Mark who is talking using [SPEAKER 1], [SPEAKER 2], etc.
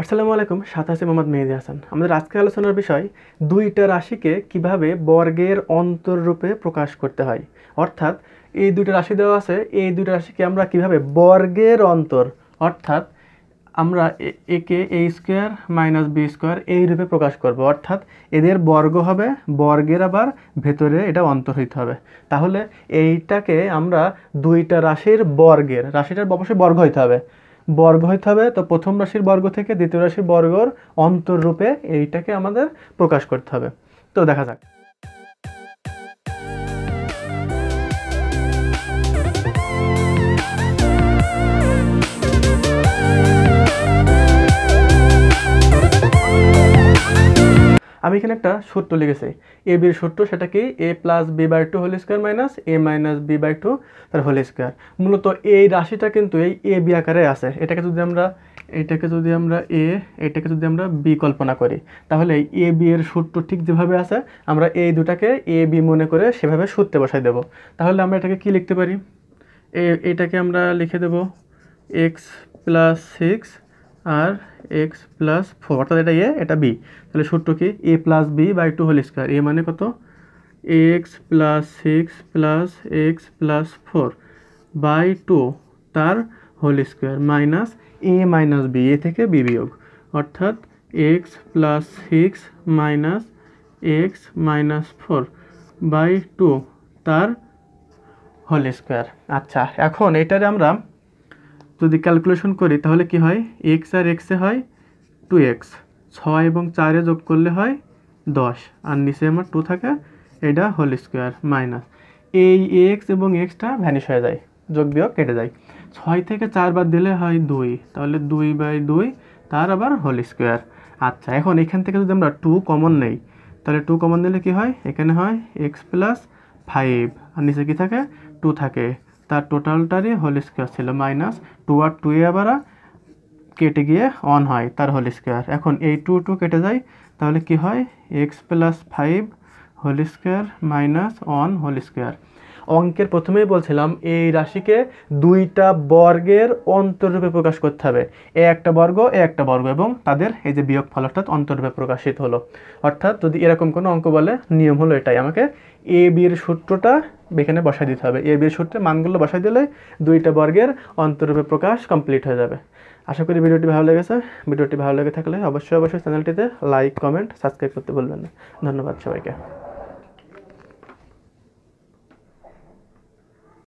[SPEAKER 1] আসসালামু আলাইকুম, সাথে আছে মোহাম্মদ মেহেদী হাসান। আমাদের আজকে আলোচনার বিষয় দুইটা রাশিকে কিভাবে বর্গের অন্তররূপে প্রকাশ করতে হয়। অর্থাৎ এই দুইটা রাশি দেওয়া আছে, এই দুইটা রাশিকে আমরা কিভাবে বর্গের অন্তর অর্থাৎ আমরা একে এ স্কোয়ার মাইনাস বি স্কোয়ার এই রূপে প্রকাশ করব। অর্থাৎ এদের বর্গ হবে, বর্গের আবার ভেতরে এটা অন্তর হইতে হবে। তাহলে এইটাকে আমরা দুইটা রাশির বর্গের, রাশিটার অবশ্যই বর্গ হইতে হবে, বর্গ হইতে হবে। তো প্রথম রাশির বর্গ থেকে দ্বিতীয় রাশির বর্গর অন্তররূপে এইটাকে আমাদের প্রকাশ করতে হবে। তো দেখা যাক। আমি এখানে একটা সূত্র লিখেছি, এ বির সূত্র, সেটা কি a plus b by two whole square minus a minus b by two তার হোল স্কোয়ার। মূলত এই রাশিটা কিন্তু এই এ বি আকারে আছে। এটাকে যদি আমরা এ, এটাকে যদি আমরা বি কল্পনা করি, তাহলে এ বি এর সূত্র ঠিক যেভাবে আছে আমরা এই দুটাকে এ বি মনে করে সেভাবে সূত্রে বসাই দেব। তাহলে আমরা এটাকে কি লিখতে পারি, এটাকে আমরা লিখে দেব এক্স প্লাস সিক্স আর এক্স প্লাস ফোর, অর্থাৎ এটা এ এটা বি। তাহলে সূত্র কি a plus b by two whole square. A মানে কত, x plus six plus x plus four by two তার whole square minus a minus b, a থেকে বি বিয়োগ, অর্থাৎ x plus six minus x minus four by two তার whole square. আচ্ছা, এখন এটারে আমরা যদি ক্যালকুলেশন করি তাহলে কি হয়, এক্স আর এক্সে হয় 2x, 6 এবং 4 যোগ করলে হয় 10, আর নিচে আমার 2 থাকে, এটা হোল স্কোয়ার মাইনাস এই এক্স এবং এক্সটা ভ্যানিশ হয়ে যায়, যোগ বিয়োগ কেটে যায়। 6 থেকে 4 বাদ দিলে হয় 2, তাহলে 2/2 তার আবার হোল স্কোয়ার। আচ্ছা, এখন এখান থেকে যদি আমরা 2 কমন নেই, তাহলে 2 কমন নিলে কি হয়, এখানে হয় এক্স প্লাস 5 আর নিচে কি থাকে 2 থাকে, তার টোটালটারই হোল স্কোয়ার ছিল মাইনাস 2 আর 2 আবার কেটে গিয়ে অন হয় তার হোল স্কোয়ার। এখন এই 2 কেটে যায়, তাহলে কি হয় x plus 5 whole square minus one whole square. অঙ্কের প্রথমেই বলছিলাম এই রাশিকে দুইটা বর্গের অন্তররূপে প্রকাশ করতে হবে, এ একটা বর্গ এ একটা বর্গ, এবং তাদের এই যে বিয়োগফল অর্থাৎ অন্তররূপে প্রকাশিত হলো। অর্থাৎ যদি এরকম কোনো অঙ্ক বলে, নিয়ম হলো এটাই, আমাকে এ বির সূত্রটা এখানে বসাই দিতে হবে। এ বির সূত্রে মানগুলো বসাই দিলে দুইটা বর্গের অন্তররূপে প্রকাশ কমপ্লিট হয়ে যাবে। আশা করি ভিডিওটি ভালো লেগেছে। ভিডিওটি ভালো লেগে থাকলে অবশ্যই চ্যানেলটিতে লাইক, কমেন্ট, সাবস্ক্রাইব করতে ভুলবেন না। ধন্যবাদ সবাইকে।